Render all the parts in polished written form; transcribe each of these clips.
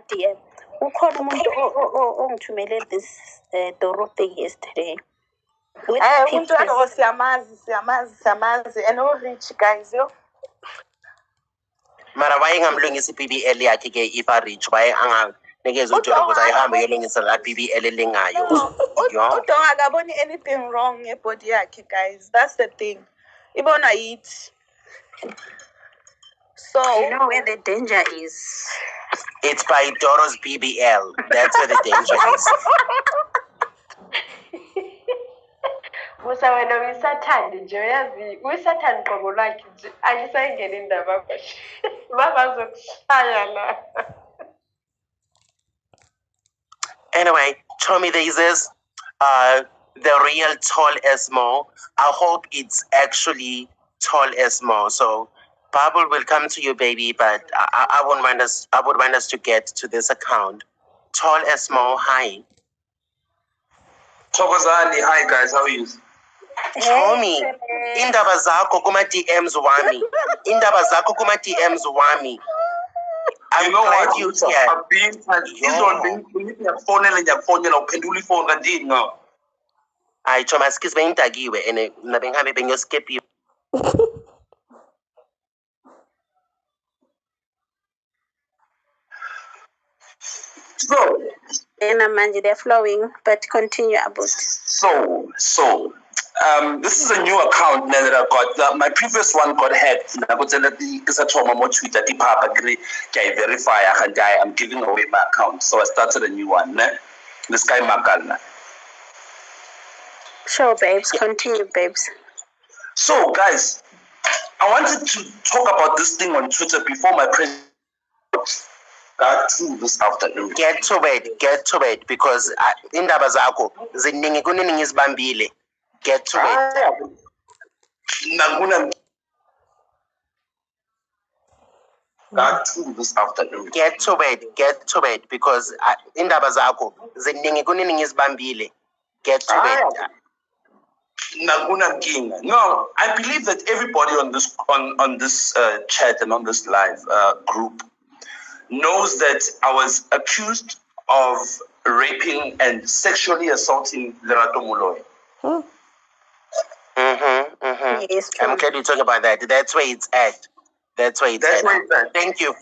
DM. Ukhona umuntu ongithumele this Doro thing yesterday. Umuntu siyamazi and all rich guys yo. Mara why ngamlungisa iBBL yakhe ke ifa rich why anganikeza utsholo ukuthi ayihambe yolungisa la BBL elingayo. Don't akaboni anything wrong ngebody yakhe guys. That's the thing. Ibona yithi. So you know where the danger is. It's by Doro's BBL. That's where the danger is. Musa wena uyisathanda nje uyazi uyisathanda qobo lwakhe nje ayisayingena indaba bashe babazokushaya la. Anyway, Tommy, there's this the real tallassmo. I hope it's actually tallassmo. So Bible will come to you, baby, but I would want us to get to this account. Tallassmo, hi. Thokozani, hi guys, how are you? Tommy, indaba zakho kuma DMs wami. Indaba zakho kuma DMs wami. You know what? You have been ngiyakufonela uphendula ifoni kanti no. Hayi Choma, excuse me, intakiwe ene nabengihambe bengiyoskip. So, manje they're flowing, but continue about. So, this is a new account now that I got. My previous one got hacked. I got Twitter, verify. I'm giving away my account, so I started a new one. This guy Makalna. Sure, babes. Continue, babes. So, guys, I wanted to talk about this thing on Twitter before my president got through this afternoon. Get to it, because indaba zakho ziningi kuningi izibambile. Get to it. Got through this afternoon. Get to it, because indaba zakho ziningi kuningi izibambile. Get to it. No, I believe that everybody on this chat and on this live group knows that I was accused of raping and sexually assaulting Lerato Moloi. Yes, I'm glad you talk about that. That's where it's at. That's where it's at. Thank you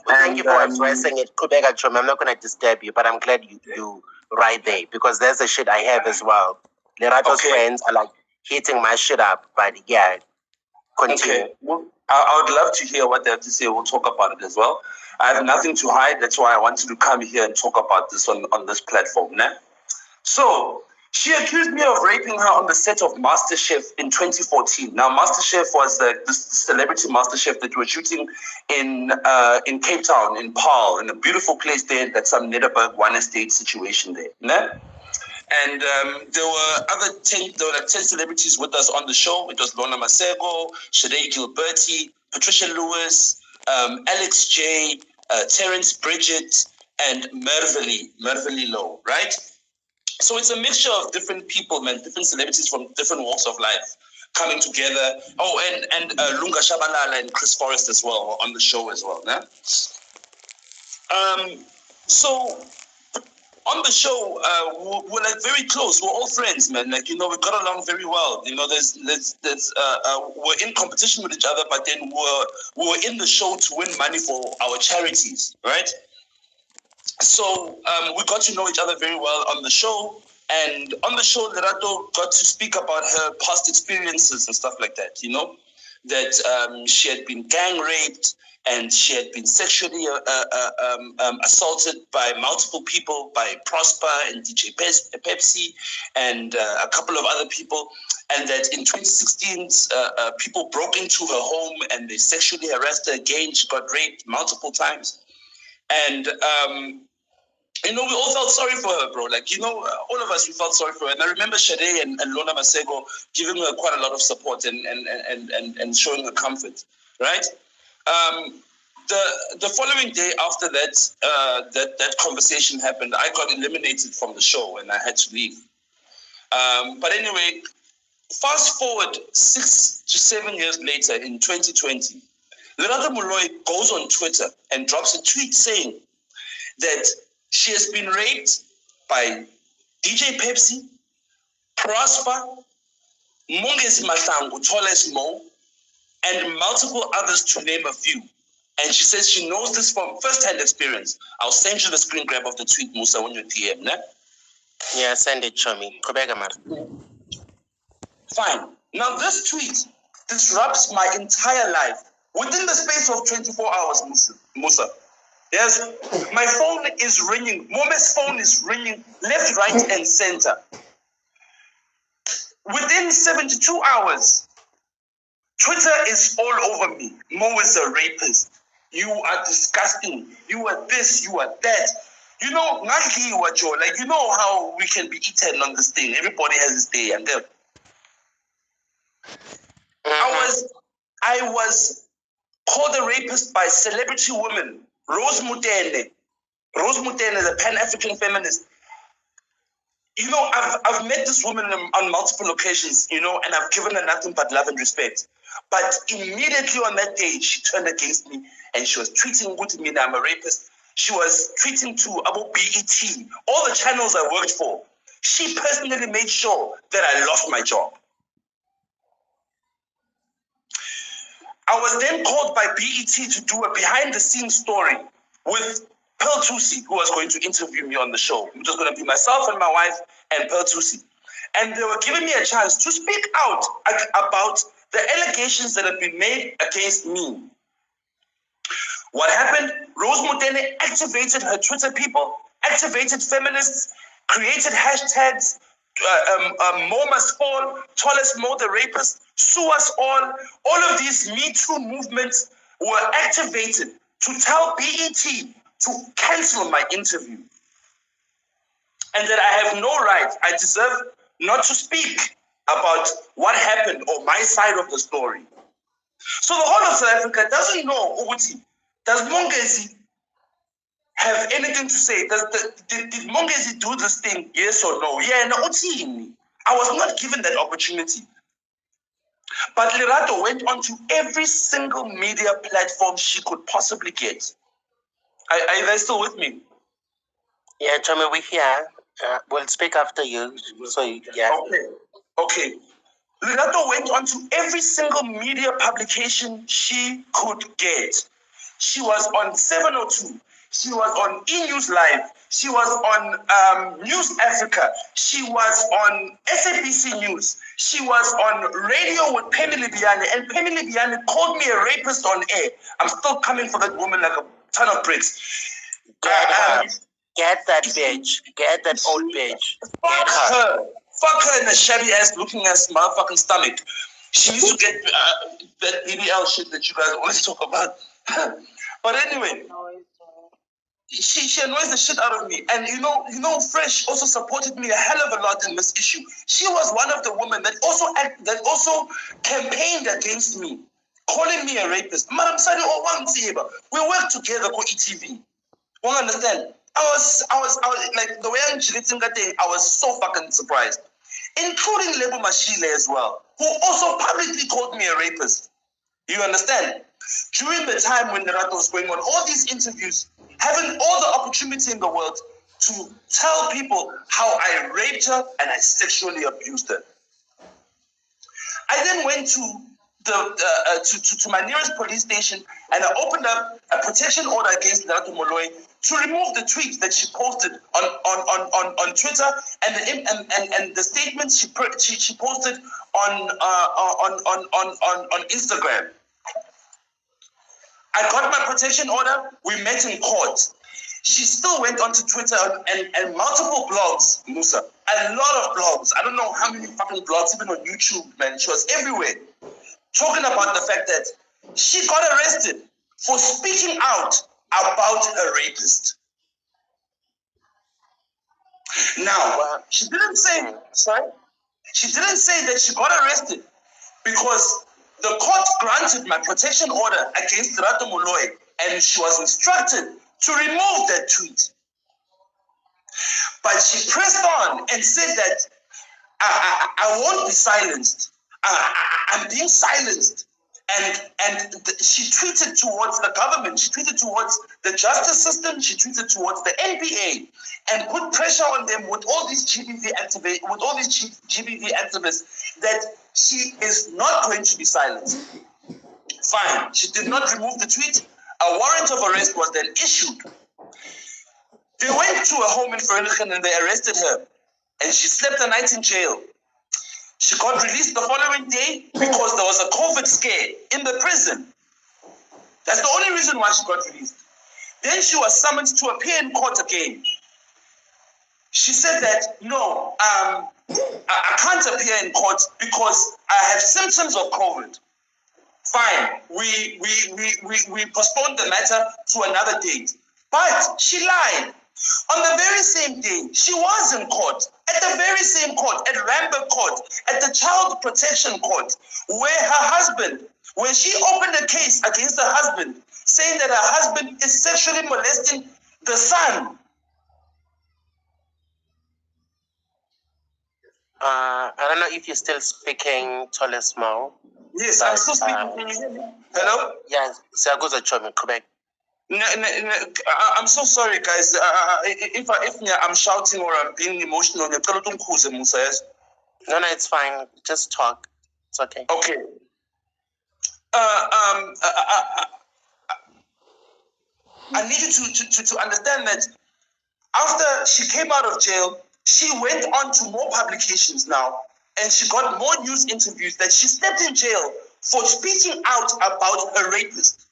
for addressing it. Kubeka Choma, I'm not going to disturb you, but I'm glad you right there, because there's a shit I have as well. Lerato's friends are like hitting my shit up, but yeah, continue. Okay. Well, I would love to hear what they have to say. We'll talk about it as well. I have nothing to hide. That's why I wanted to come here and talk about this on this platform. Né? So, she accused me of raping her on the set of MasterChef in 2014. Now, MasterChef was the celebrity MasterChef that we were shooting in Cape Town, in Paarl, in a beautiful place there. That's some Nederburg one estate situation there. Né? And there were 10 celebrities with us on the show. It was Lona Masego, Shade Gilberti, Patricia Lewis, Alex J, Terence Bridget, and Merveli Lowe, right? So it's a mixture of different people, man, different celebrities from different walks of life coming together. Oh, and Lunga Shabalala and Chris Forrest as well were on the show as well. Né? So on the show, we're like very close. We're all friends, man. Like, you know, we got along very well. You know, we're in competition with each other, but then we're in the show to win money for our charities, right? So we got to know each other very well on the show. And on the show, Lerato got to speak about her past experiences and stuff like that, you know, that she had been gang raped and she had been sexually assaulted by multiple people, by Prosper and DJ Pepsi and a couple of other people. And that in 2016, people broke into her home and they sexually harassed her again. She got raped multiple times. And, you know, we all felt sorry for her, bro. Like, you know, all of us, we felt sorry for her. And I remember Shade and Lona Masego giving her quite a lot of support and showing her comfort, right? The following day after that conversation happened, I got eliminated from the show and I had to leave. But anyway, fast forward 6 to 7 years later in 2020, Lerato Moloi goes on Twitter and drops a tweet saying, that she has been raped by DJ Pepsi, Prosper, Mungesi Mahlangu, tallassmo, and multiple others, to name a few. And she says she knows this from first-hand experience. I'll send you the screen grab of the tweet, Musa, when you DM, ne? Yeah, send it to me. Fine. Now, this tweet disrupts my entire life within the space of 24 hours, Musa. Yes, my phone is ringing. Mome's phone is ringing left, right, and center. Within 72 hours, Twitter is all over me. Mo is a rapist. You are disgusting. You are this, you are that. You know, like, you know how we can be eaten on this thing. Everybody has his day. And then I was called a rapist by celebrity women. Rose Mutene. Rose Mutene is a Pan-African feminist. You know, I've met this woman on multiple occasions, you know, and I've given her nothing but love and respect. But immediately on that day, she turned against me and she was tweeting with me that I'm a rapist. She was tweeting to about BET, all the channels I worked for. She personally made sure that I lost my job. I was then called by BET to do a behind-the-scenes story with Pearl Tusi, who was going to interview me on the show. It was going to be myself and my wife and Pearl Tusi. And they were giving me a chance to speak out about the allegations that have been made against me. What happened? Rose Mutene activated her Twitter people, activated feminists, created hashtags, Mo must fall, tallassmo the rapist, sue us all of these Me Too movements were activated to tell BET to cancel my interview. And that I have no right, I deserve not to speak about what happened or my side of the story. So the whole of South Africa doesn't know, Uguti, does Mongezi have anything to say? Did Mongezi do this thing, yes or no? Yeah, no, I was not given that opportunity. But Lerato went on to every single media platform she could possibly get. Are they still with me? Yeah, Tommy, we're here. We'll speak after you. So, yeah. Okay. Lerato went on to every single media publication she could get. She was on 702. She was on E-News Live. She was on News Africa. She was on SABC News. She was on radio with Penny Libiane. And Penny Libiane called me a rapist on air. I'm still coming for that woman like a ton of bricks. Get that bitch. Get that old bitch. Fuck her. Fuck her in a shabby ass looking ass motherfucking stomach. She needs to get that BBL shit that you guys always talk about. But anyway, she annoys the shit out of me. And you know, Fresh also supported me a hell of a lot in this issue. She was one of the women that also campaigned against me, calling me a rapist. Madam Sadi, we work together for ETV. You understand? I was like, the way I'm treating that thing, I was so fucking surprised. Including Lebo Mashile as well, who also publicly called me a rapist. You understand? During the time when Lerato was going on all these interviews, having all the opportunity in the world to tell people how I raped her and I sexually abused her. I then went to to my nearest police station and I opened up a protection order against Lerato Moloi to remove the tweets that she posted on Twitter and the statements she posted on Instagram. I got my protection order. We met in court. She still went onto Twitter and multiple blogs, Musa. A lot of blogs. I don't know how many fucking blogs, even on YouTube, man. She was everywhere. Talking about the fact that she got arrested for speaking out about a rapist. Now, she didn't say that she got arrested because the court granted my protection order against Lerato Moloi and she was instructed to remove that tweet. But she pressed on and said that I won't be silenced. I'm being silenced. She tweeted towards the government, she tweeted towards the justice system, she tweeted towards the NPA, and put pressure on them with all these GBV activists that she is not going to be silenced. Fine, she did not remove the tweet. A warrant of arrest was then issued. They went to a home in Vereeniging and they arrested her, and she slept a night in jail. She got released the following day because there was a COVID scare in the prison. That's the only reason why she got released. Then she was summoned to appear in court again. She said that, no, I can't appear in court because I have symptoms of COVID. Fine, we postponed the matter to another date. But she lied. On the very same day, she was in court, at the very same court, at Rambert Court, at the Child Protection Court, where her husband, when she opened a case against her husband, saying that her husband is sexually molesting the son. I don't know if you're still speaking, tallassmo. Yes, I'm still speaking. Can you hear me? Hello? Yes, Siyakuza Chomi, correct. I'm so sorry, guys. If I'm shouting or I'm being emotional, Musa. No, it's fine. Just talk. It's okay. Okay. I need you to understand that after she came out of jail, she went on to more publications now, and she got more news interviews that she stepped in jail for speaking out about a rapist.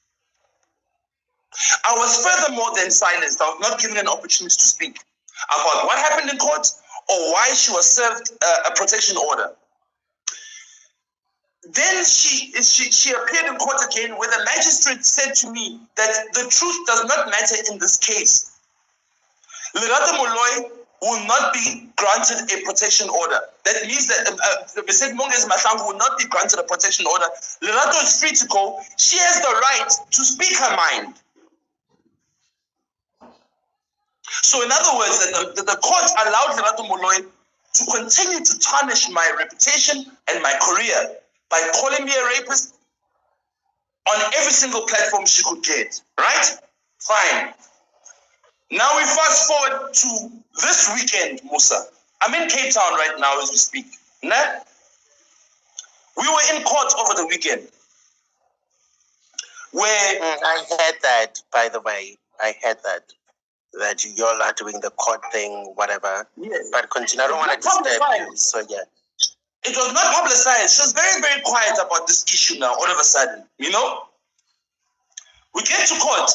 I was furthermore then silenced. I was not given an opportunity to speak about what happened in court or why she was served a protection order. Then she appeared in court again, where the magistrate said to me that the truth does not matter in this case. Lerato Moloi will not be granted a protection order. That means that Beset Monges Mahlangu will not be granted a protection order. Lerato is free to go. She has the right to speak her mind. So in other words, the court allowed Lerato Moloi to continue to tarnish my reputation and my career by calling me a rapist on every single platform she could get, right? Fine. Now we fast forward to this weekend, Musa. I'm in Cape Town right now as we speak. Nah? We were in court over the weekend. Where I heard that, by the way. I heard that you all are doing the court thing, whatever. Yes. But continue. I don't want to disturb you. So yeah. It was not publicized. She was very, very quiet about this issue now, all of a sudden. You know? We get to court.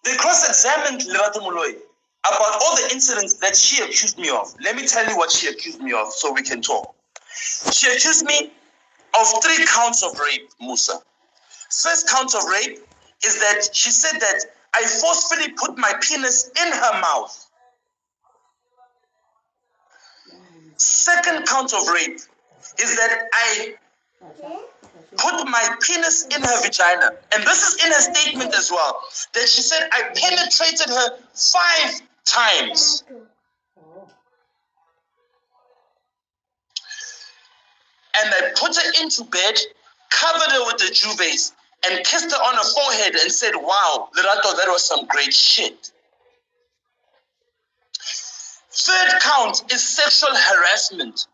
They cross-examined Lerato Moloi about all the incidents that she accused me of. Let me tell you what she accused me of so we can talk. She accused me of 3 counts of rape, Musa. First count of rape is that she said that I forcefully put my penis in her mouth. Second count of rape is that I put my penis in her vagina. And this is in her statement as well. That she said I penetrated her 5 times. And I put her into bed, covered her with the duvets, and kissed her on her forehead and said, wow, Lerato, that was some great shit. Third count is sexual harassment.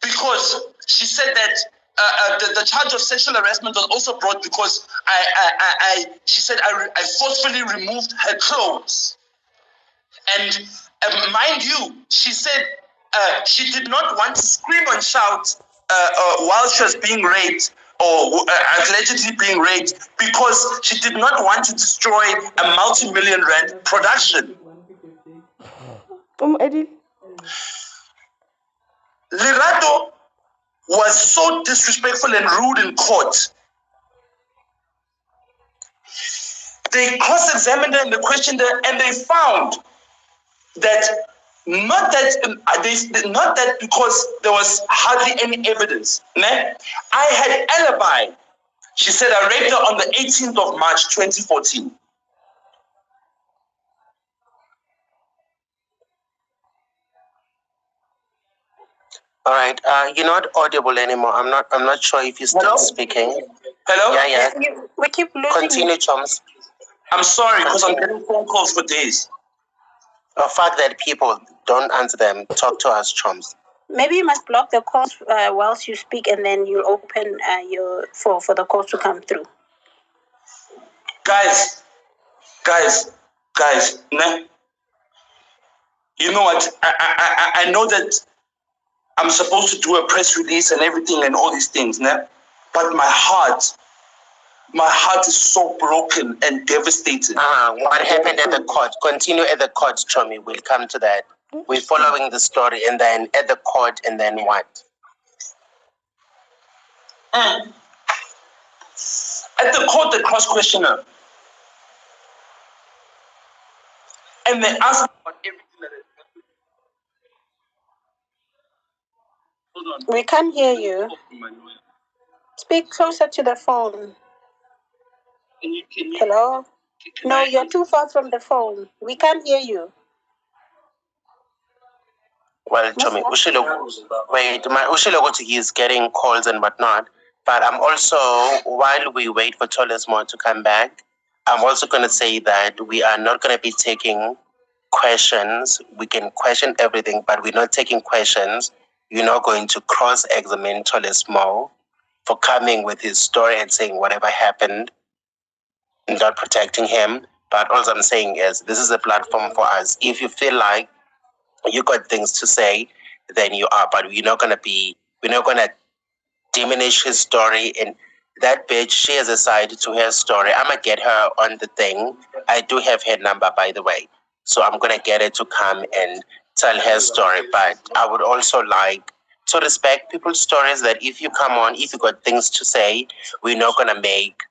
Because she said that the charge of sexual harassment was also brought because she said I forcefully removed her clothes. And mind you, she said she did not want to scream and shout while she was being raped or allegedly being raped because she did not want to destroy a multi-million rand production. Eddie. Lerato was so disrespectful and rude in court. They cross-examined her and they questioned her, and they found that not that because there was hardly any evidence. I had alibi. She said I raped her on the 18th of March 2014. All right. You're not audible anymore. I'm not sure if you're still speaking. Hello? Yeah. We keep losing Continue, you. Choms. I'm sorry because I'm getting phone calls for days. The fact that people don't answer them, talk to us, Choms. Maybe you must block the calls whilst you speak, and then you open your for the calls to come through. Guys, nah. You know what? I know that I'm supposed to do a press release and everything and all these things, nah? But my heart is so broken and devastated. What happened at the court? Continue at the court, Chomi. We'll come to that. We're following the story, and then at the court, and then what? At the court, they cross-questioner. And they asked about everything that happened. Hold on. We can't hear you. Speak closer to the phone. Can you Hello? No, you're too far from the phone. We can't hear you. Well, Chomi, Ushilogo is getting calls and whatnot. But I'm also, while we wait for tallassmo to come back, I'm also going to say that we are not going to be taking questions. We can question everything, but we're not taking questions. You're not going to cross-examine tallassmo for coming with his story and saying whatever happened, not protecting him. But all I'm saying is this is a platform for us. If you feel like you got things to say, then you are. But we're not gonna diminish his story. And that bitch, she has a side to her story. I'm gonna get her on the thing. I do have her number, by the way, so I'm gonna get her to come and tell her story. But I would also like to respect people's stories. That if you come on, if you got things to say, we're not gonna make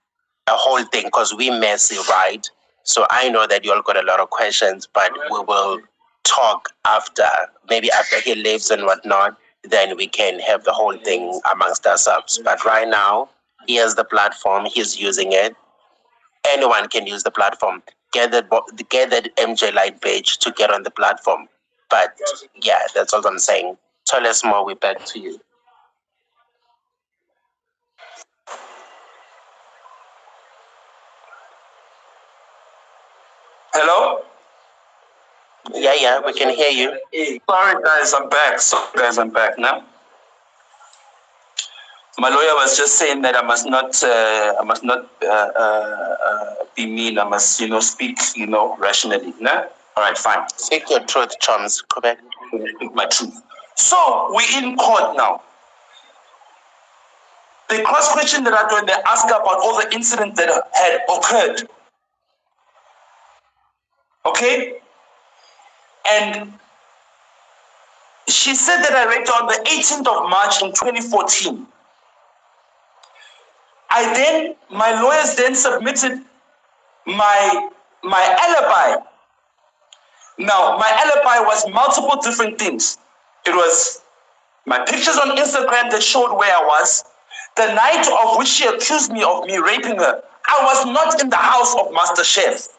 a whole thing because we messy, right? So I know that you all got a lot of questions, but we will talk after, maybe after he leaves and whatnot, then we can have the whole thing amongst ourselves. But right now, he has the platform, he's using it. Anyone can use the platform. Get that MJ Light page to get on the platform. But yeah, that's all I'm saying. Tallassmo, we're back to you. Hello? Yeah, we can hear you. Sorry, guys, I'm back now. My lawyer was just saying that I must not be mean. I must, speak, rationally. Nah? All right, fine. Speak your truth, Choms. Correct. Speak my truth. So we're in court now. The cross question that are doing, they ask about all the incidents that had occurred. Okay? And she said that I raped her on the 18th of March in 2014. My lawyers then submitted my alibi. Now, my alibi was multiple different things. It was my pictures on Instagram that showed where I was. The night of which she accused me of me raping her, I was not in the house of Master Chef.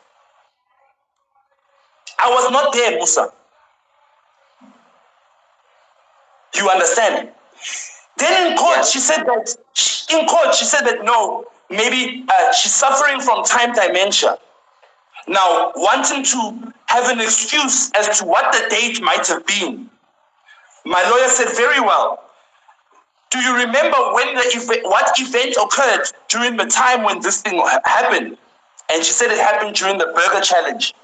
I was not there, Musa. You understand? Then in court, she said that no, maybe she's suffering from time dementia. Now, wanting to have an excuse as to what the date might have been, my lawyer said, very well. Do you remember what event occurred during the time when this thing happened? And she said it happened during the burger challenge.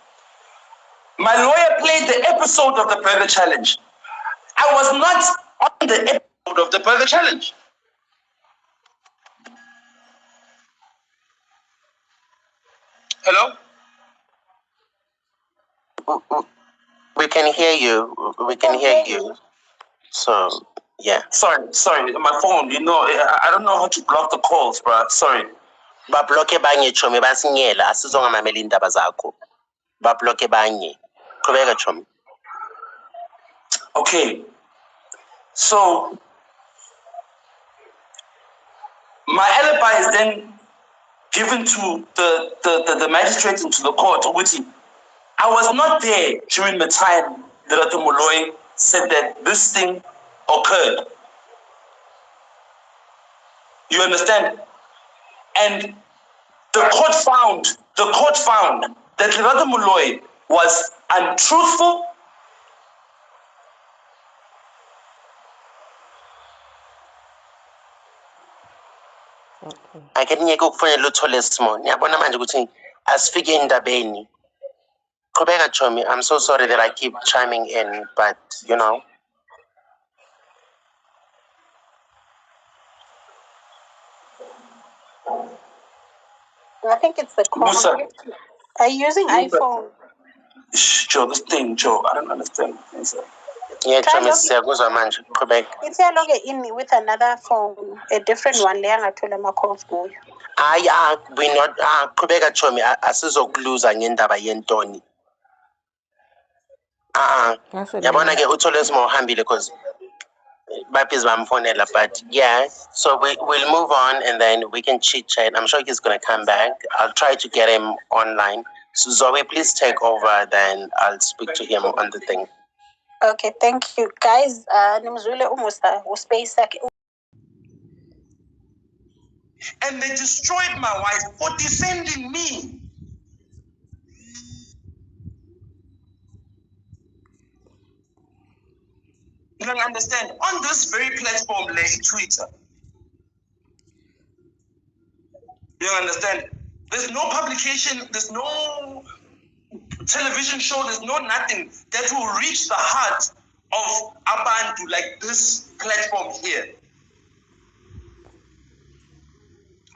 My lawyer played the episode of the burger challenge. I was not on the episode of the burger challenge. Hello? We can hear you. So, yeah. Sorry, my phone, I don't know how to block the calls, bro. Sorry. Babloke banye Chomi basinyela asizongamamela indaba zakho. Babloke banye. Qhubeka Chomi. Okay. So my alibi is then given to the magistrate and to the court. I was not there during the time that Moloi said that this thing occurred. You understand? And the court found that Lerato Moloi was untruthful. Ake ngeke ukufanele uthole small. Ngiyabona manje ukuthi asifike endabeni. Qhubeka Chomi, I'm so sorry that I keep chiming in, but you know. I think it's the call. Musa. Are you using iPhone? Joe, this thing, Joe, I don't understand. Yeah, Chomi, siyakuzwa manje. Qhubeka. It's here log in with another phone, a different one. Le angathola ama calls kuyo. We not qhubeka Chomi, asizokuluza ngendaba yentoni. Yabona ke uthole small uhambile because Bappi's bamfonela, but yeah, so we'll move on and then we can chit chat. I'm sure he's gonna come back. I'll try to get him online. So Zoe, please take over, then I'll speak to him on the thing. Okay, thank you. Guys, nimzwile uMusa, uspace sakhe. And they destroyed my wife for defending me. You don't understand? On this very platform, Twitter. You don't understand? There's no publication, there's no television show, there's no nothing that will reach the heart of Abantu like this platform here.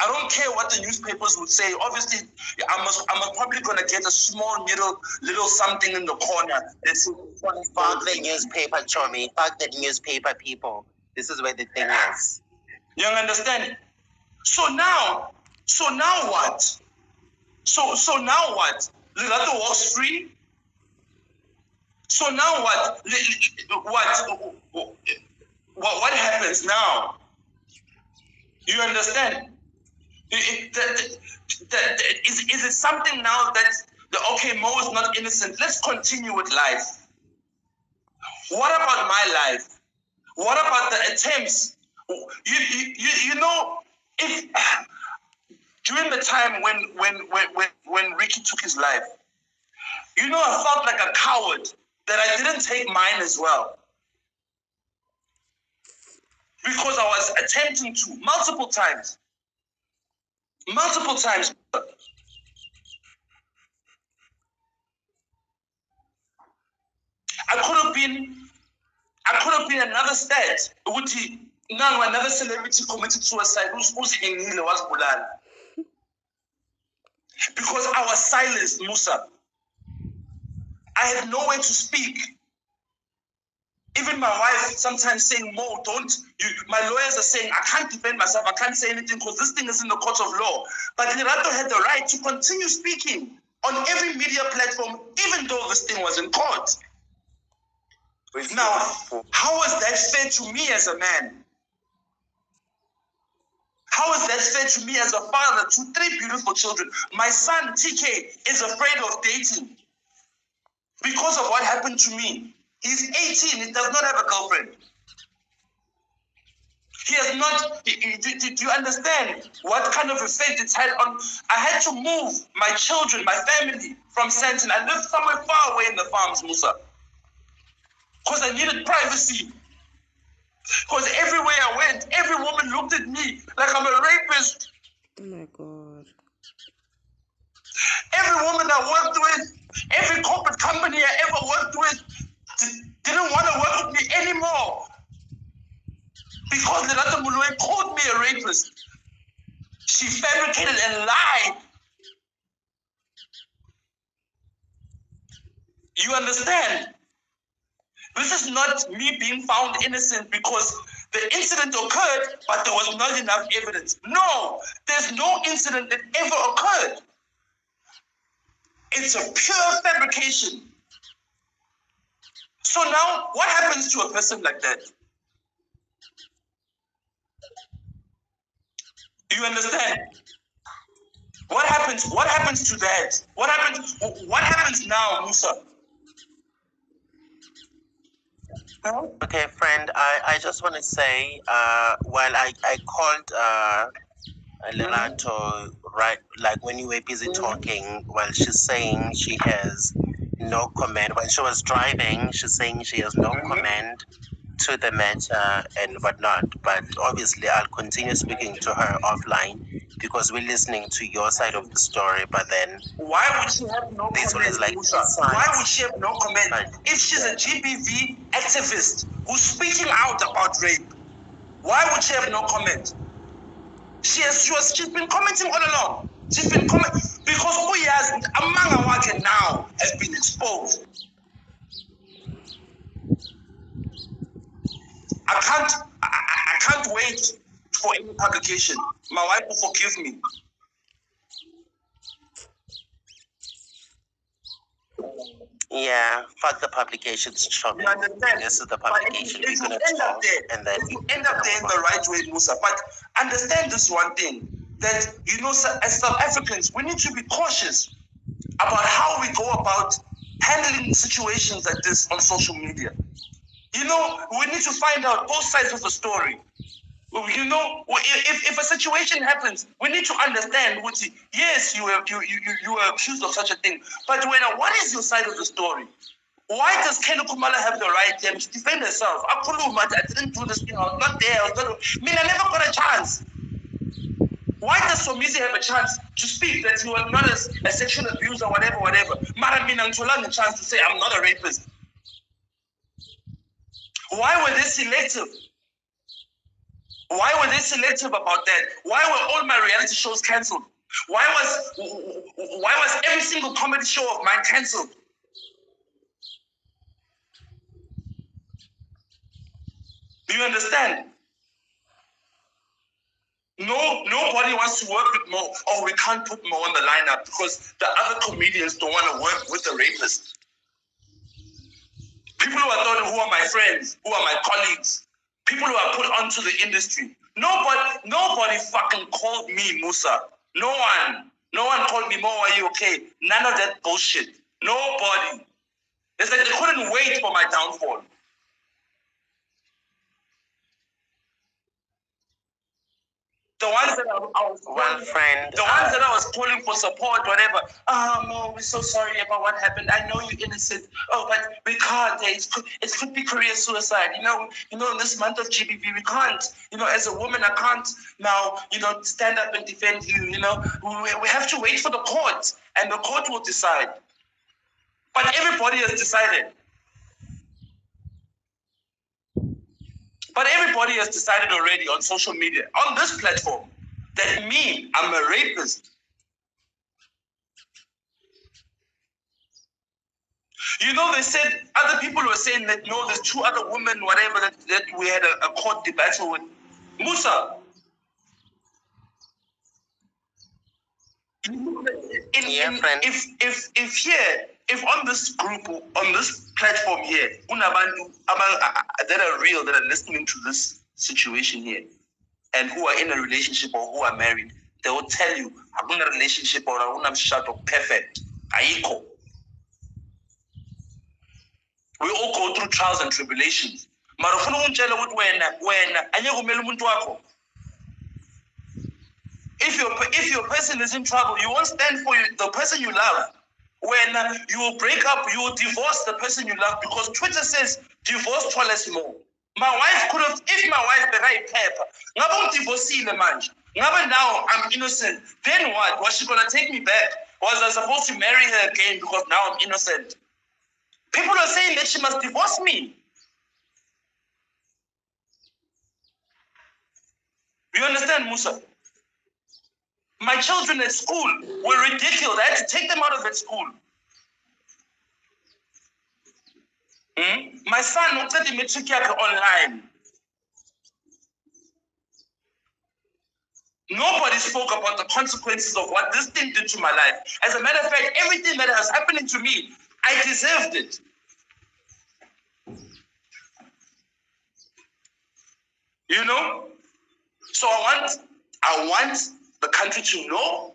I don't care what the newspapers would say. Obviously, I'm probably gonna get a small little something in the corner that's Fuck the newspaper, Chomi. Fuck the newspaper people. This is where the thing is. You understand? So now what? So now what? Lerato walks free. So now what? What happens now? You understand? Is it something now that okay, Mo is not innocent? Let's continue with life. What about my life? What about the attempts? You know, if during the time when Ricky took his life, you know, I felt like a coward that I didn't take mine as well. Because I was attempting to multiple times. I could have been another stat. Now another celebrity committed suicide who's hanging was Bulan. Because I was silenced, Musa. I had no way to speak. Even my wife sometimes saying, Mo, my lawyers are saying, I can't defend myself, I can't say anything because this thing is in the court of law. But Lerato had the right to continue speaking on every media platform, even though this thing was in court. Now, how is that fair to me as a man? How is that fair to me as a father to 3 beautiful children? My son, TK, is afraid of dating because of what happened to me. He's 18, he does not have a girlfriend. He has not, do you understand what kind of effect it's had on? I had to move my children, my family from Santon. I lived somewhere far away in the farms, Musa. Because I needed privacy. Because everywhere I went, every woman looked at me like I'm a rapist. Oh my God. Every woman I worked with, every corporate company I ever worked with, didn't want to work with me anymore. Because Lerato Moloi called me a rapist. She fabricated and lied. You understand? This is not me being found innocent because the incident occurred, but there was not enough evidence. No, there's no incident that ever occurred. It's a pure fabrication. So now, what happens to a person like that? Do you understand? What happens? What happens to that? What happens now, Musa? Okay, friend, I just want to say, while I called Lerato, right, like when you were busy talking, well, she's saying she has no comment. When she was driving, she's saying she has no comment to the matter and whatnot. But obviously, I'll continue speaking to her offline because we're listening to your side of the story. But then, why would she have no comment, like Musa? Why would she have no comment? If she's a GBV activist who's speaking out about rape, why would she have no comment? She's been commenting all along. She's been commenting because Uya's Amanga Wake now has been exposed. I can't wait for any publication. My wife will forgive me. Yeah, fuck the publications, Chomi. You understand? This is the publication. It will We're gonna end up talk, there. and then It will end up there in the right way, Musa. But understand this one thing, that, you know, as South Africans, we need to be cautious about how we go about handling situations like this on social media. You know, we need to find out both sides of the story. You know, if a situation happens, we need to understand what yes, you were accused of such a thing, but what is your side of the story? Why does Ken Kumala have the right to defend herself? I didn't do this thing. I was not there. I never got a chance. Why does Somizi have a chance to speak that he was not a sexual abuser, whatever? Mara I'm a chance to say I'm not a rapist. Why were they selective? Why were they selective about that? Why were all my reality shows cancelled? Why was every single comedy show of mine cancelled? Do you understand? Nobody wants to work with Mo. Oh, we can't put Mo on the lineup because the other comedians don't want to work with the rapist. People who are my friends, who are my colleagues, people who are put onto the industry. Nobody fucking called me Musa. No one called me Mo. Are you okay? None of that bullshit. Nobody. It's like they couldn't wait for my downfall. The ones that I was calling, the ones that I was calling for support, whatever. Mo, we're so sorry about what happened. I know you're innocent. Oh, but we can't. It could be career suicide. You know, in this month of GBV, we can't. As a woman, I can't now, stand up and defend you. We have to wait for the court, and the court will decide. But everybody has decided. But everybody has decided already on social media, on this platform, that I'm a rapist. They said, other people were saying that, no, there's two other women, whatever, that we had a court debate with. Musa, if on this group, on this platform here, unabantu that are real, that are listening to this situation here, and who are in a relationship or who are married, they will tell you, I'm in a relationship or I'm perfect. Ayiko. We all go through trials and tribulations. If your person is in trouble, you won't stand for the person you love. When you will break up, you will divorce the person you love, because Twitter says divorce tallassmo. My wife could have, if my wife be right pepper, ngabe divorcile manje. Ngabe now I'm innocent. Then what? Was she gonna take me back? Was I supposed to marry her again because now I'm innocent? People are saying that she must divorce me. You understand, Musa? My children at school were ridiculed. I had to take them out of that school. My son looked at the matric online. Nobody spoke about the consequences of what this thing did to my life. As a matter of fact, everything that was happening to me, I deserved it. So I want the country to know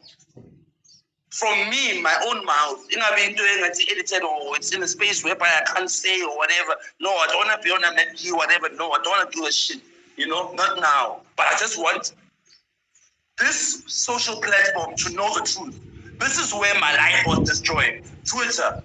from me, my own mouth, edited or it's in a space whereby I can't say or whatever. No, I don't want to be on a Mac whatever. No, I don't want to do a shit. Not now. But I just want this social platform to know the truth. This is where my life was destroyed. Twitter.